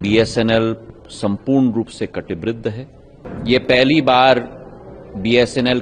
BSNL संपूर्ण रूप से कटिबद्ध है। ये पहली बार BSNL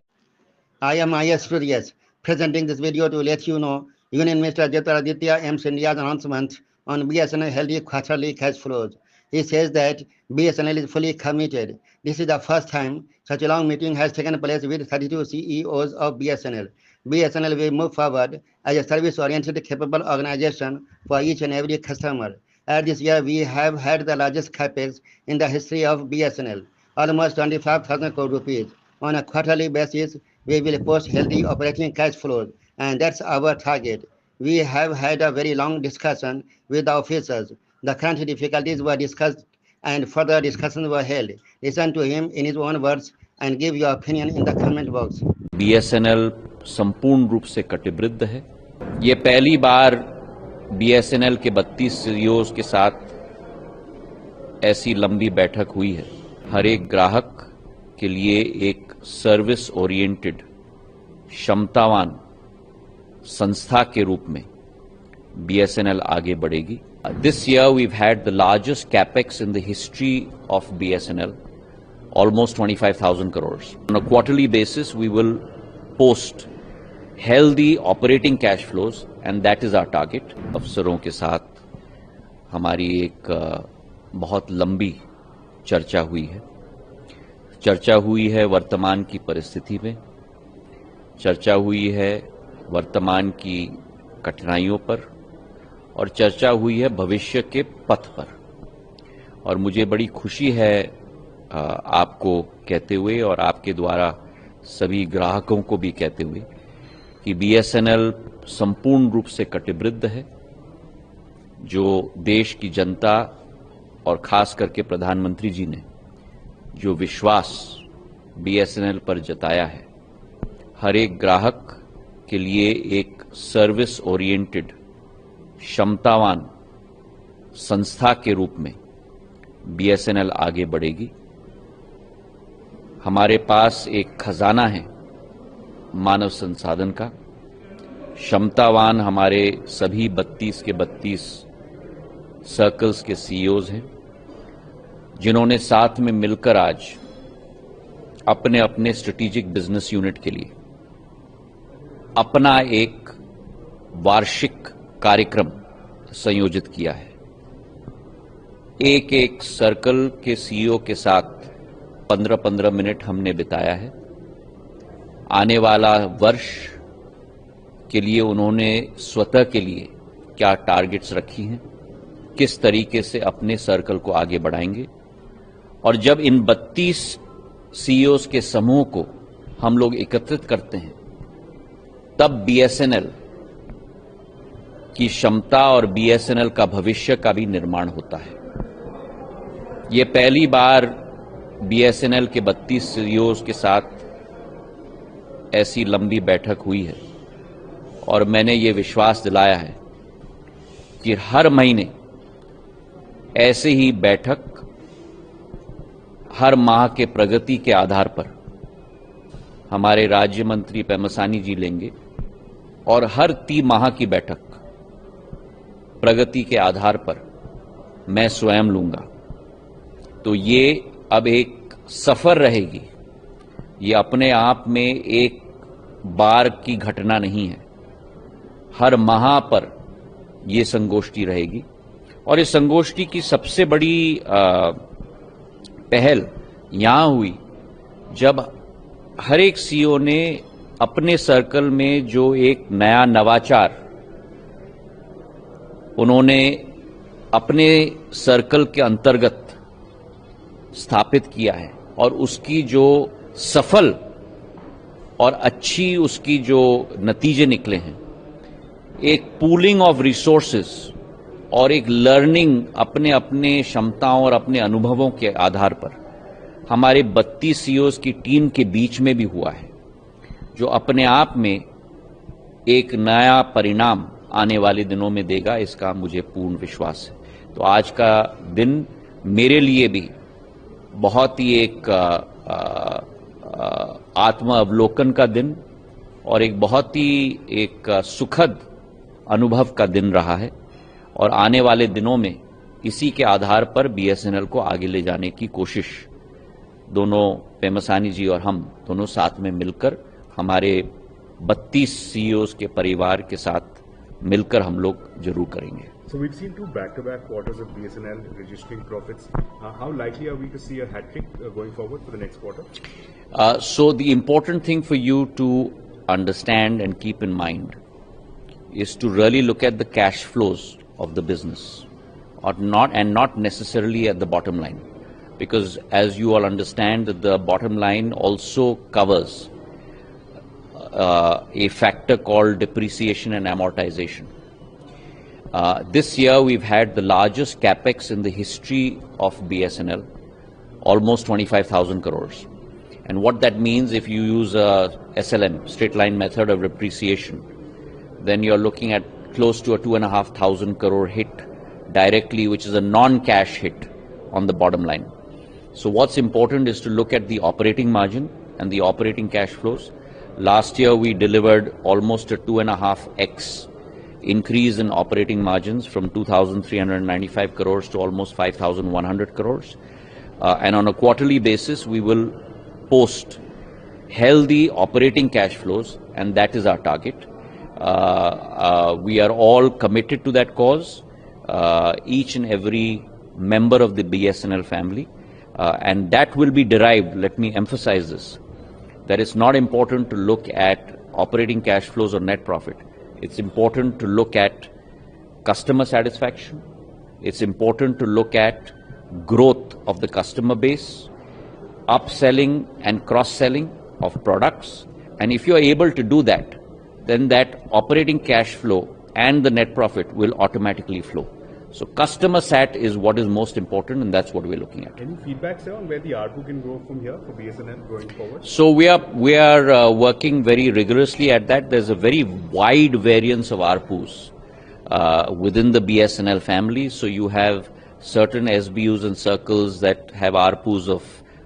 I am I.S. Furious, presenting this video to let you know Union Minister Jyotiraditya M. Scindia's announcement on BSNL healthy quarterly cash flows. He says that BSNL is fully committed. This is the first time such a long meeting has taken place with 32 CEOs of BSNL. BSNL will move forward as a service-oriented, capable organization for each and every customer. This year, we have had the largest capex in the history of BSNL, almost 25,000 crore rupees. On a quarterly basis, we will post healthy operating cash flows, and that's our target. We have had a very long discussion with the officers. The current difficulties were discussed and further discussions were held. Listen to him in his own words and give your opinion in the comment box. BSNL संपूर्ण रूप से कटिबद्ध है। ये पहली बार BSNL के 32 CEOs के साथ ऐसी लंबी बैठक हुई है। हर एक ग्राहक के लिए एक सर्विस ओरिएंटेड, क्षमतावान संस्था के रूप में बीएसएनएल आगे बढ़ेगी। This year we've had the largest capex in the history of BSNL, almost 25,000 crores. On a quarterly basis, we will post healthy operating cash flows, and that is our target. अफसरों के साथ हमारी एक बहुत लंबी चर्चा हुई है। चर्चा हुई है वर्तमान की परिस्थिति में, चर्चा हुई है वर्तमान की कठिनाइयों पर, और चर्चा हुई है भविष्य के पथ पर। और मुझे बड़ी खुशी है आपको कहते हुए और आपके द्वारा सभी ग्राहकों को भी कहते हुए कि बीएसएनएल संपूर्ण रूप से कटिबद्ध है। जो देश की जनता और खास करके प्रधानमंत्री जी ने जो विश्वास बीएसएनएल पर जताया है, हर एक ग्राहक के लिए एक सर्विस ओरिएंटेड, क्षमतावान संस्था के रूप में बीएसएनएल आगे बढ़ेगी। हमारे पास एक खजाना है मानव संसाधन का। क्षमतावान हमारे सभी 32 के 32 सर्कल्स के सीईओज हैं, जिन्होंने साथ में मिलकर आज अपने अपने स्ट्रेटेजिक बिजनेस यूनिट के लिए अपना एक वार्षिक कार्यक्रम संयोजित किया है। एक एक सर्कल के सीईओ के साथ 15-15 मिनट हमने बिताया है। आने वाला वर्ष के लिए उन्होंने स्वतः के लिए क्या टारगेट्स रखी हैं, किस तरीके से अपने सर्कल को आगे बढ़ाएंगे। और जब इन 32 सीईओज के समूह को हम लोग एकत्रित करते हैं, तब बीएसएनएल की क्षमता और बीएसएनएल का भविष्य का भी निर्माण होता है। ये पहली बार बीएसएनएल के 32 सीईओज के साथ ऐसी लंबी बैठक हुई है, और मैंने ये विश्वास दिलाया है कि हर महीने ऐसे ही बैठक हर माह के प्रगति के आधार पर हमारे राज्य मंत्री पेमसानी जी लेंगे, और हर तिमाही की बैठक प्रगति के आधार पर मैं स्वयं लूंगा। तो ये अब एक सफर रहेगी, ये अपने आप में एक बार की घटना नहीं है। हर माह पर ये संगोष्ठी रहेगी, और इस संगोष्ठी की सबसे बड़ी पहल यहां हुई जब हर एक सीईओ ने अपने सर्कल में जो एक नया नवाचार उन्होंने अपने सर्कल के अंतर्गत स्थापित किया है, और उसकी जो सफल और अच्छी उसकी जो नतीजे निकले हैं, एक पूलिंग ऑफ रिसोर्सेज और एक लर्निंग अपने अपने क्षमताओं और अपने अनुभवों के आधार पर हमारे 32 सीईओज की टीम के बीच में भी हुआ है, जो अपने आप में एक नया परिणाम आने वाले दिनों में देगा, इसका मुझे पूर्ण विश्वास है। तो आज का दिन मेरे लिए भी बहुत ही एक आत्म अवलोकन का दिन और एक बहुत ही एक सुखद अनुभव का दिन रहा है, और आने वाले दिनों में इसी के आधार पर BSNL को आगे ले जाने की कोशिश दोनों पेमसानी जी और हम दोनों साथ में मिलकर हमारे 32 CEOs के परिवार के साथ मिलकर हम लोग जरूर करेंगे। So we've seen 2 back-to-back quarters of BSNL registering profits. How likely are we to see a hat-trick going forward for the next quarter? So the important thing for you to understand and keep in mind is to really look at the cash flows of the business, or not necessarily at the bottom line, because as you all understand that the bottom line also covers a factor called depreciation and amortization. This year we've had the largest capex in the history of BSNL, almost 25,000 crores. And what that means, if you use a SLM, straight line method of depreciation, then you're looking at close to a 2,500 crore hit directly, which is a non-cash hit on the bottom line. So what's important is to look at the operating margin and the operating cash flows. Last year we delivered almost a 2.5x increase in operating margins from 2,395 crores to almost 5,100 crores. And on a quarterly basis, we will post healthy operating cash flows, and that is our target. We are all committed to that cause, each and every member of the BSNL family, and that will be derived, let me emphasize this, that it's not important to look at operating cash flows or net profit. It's important to look at customer satisfaction. It's important to look at growth of the customer base, upselling and cross-selling of products. And if you're able to do that, then that operating cash flow and the net profit will automatically flow. So customer sat is what is most important, and that's what we're looking at. Any feedback, sir, on where the ARPU can go from here for BSNL going forward? So we are working very rigorously at that. There's a very wide variance of ARPUs within the BSNL family. So you have certain SBUs and circles that have ARPUs of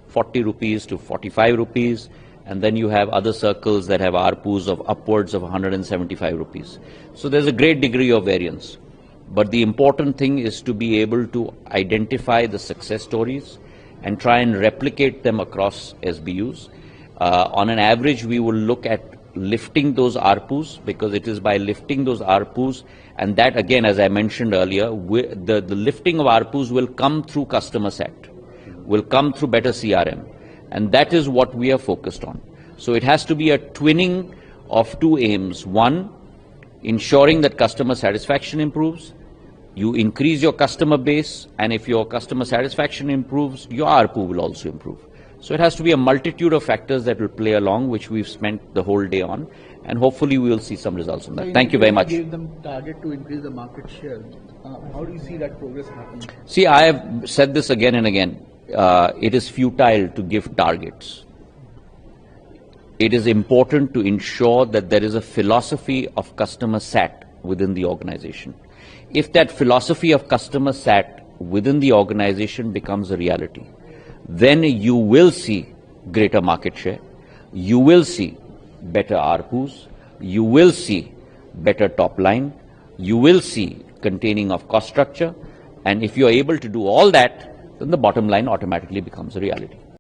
40 rupees to 45 rupees. And then you have other circles that have ARPUs of upwards of 175 rupees. So there's a great degree of variance. But the important thing is to be able to identify the success stories and try and replicate them across SBUs. On an average, we will look at lifting those ARPUs, because it is by lifting those ARPUs, and that again, as I mentioned earlier, the lifting of ARPUs will come through customer sat, will come through better CRM, and that is what we are focused on. So it has to be a twinning of two aims. One, ensuring that customer satisfaction improves. You increase your customer base, and if your customer satisfaction improves, your ARPU will also improve. So it has to be a multitude of factors that will play along, which we've spent the whole day on, and hopefully we will see some results on that. So thank you very much. You gave them target to increase the market share. How do you see that progress happening? See, I have said this again and again. It is futile to give targets. It is important to ensure that there is a philosophy of customer sat within the organization. If that philosophy of customer sat within the organization becomes a reality, then you will see greater market share, you will see better ARPUs, you will see better top line, you will see containing of cost structure, and if you are able to do all that, then the bottom line automatically becomes a reality.